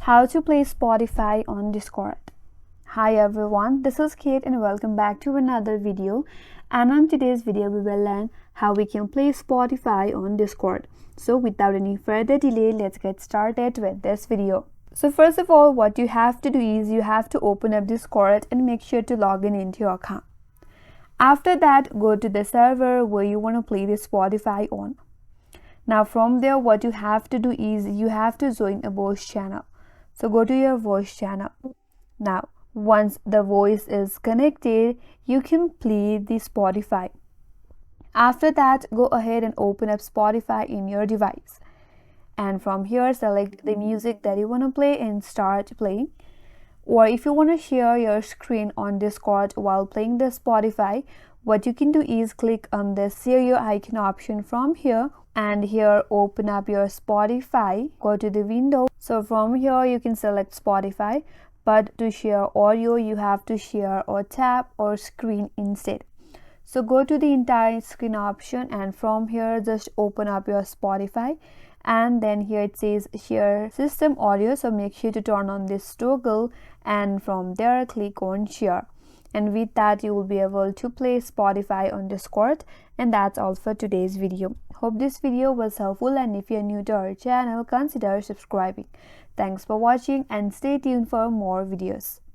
How to play Spotify on Discord. Hi everyone, this is Kate and welcome back to another video. And on today's video we will learn how we can play Spotify on Discord. So without any further delay, let's get started with this video. So first of all, what you have to do is you have to open up Discord and make sure to log in into your account. After that, go to the server where you want to play the Spotify on. Now from there, what you have to do is you have to join a voice channel. So go to your voice channel. Now, once the voice is connected, you can play the Spotify. After that, go ahead and open up Spotify in your device. And from here, select the music that you want to play and start playing. Or if you want to share your screen on Discord while playing the Spotify, what you can do is click on the share your icon option from here, and here open up your Spotify, go to the window. So from here you can select Spotify, but to share audio you have to share or tap or screen instead. So go to the entire screen option, and from here just open up your Spotify, and then here it says share system audio, so make sure to turn on this toggle, and from there click on share. And with that you will be able to play Spotify on Discord. And that's all for today's video. Hope this video was helpful, and if you're new to our channel, consider subscribing. Thanks for watching and stay tuned for more videos.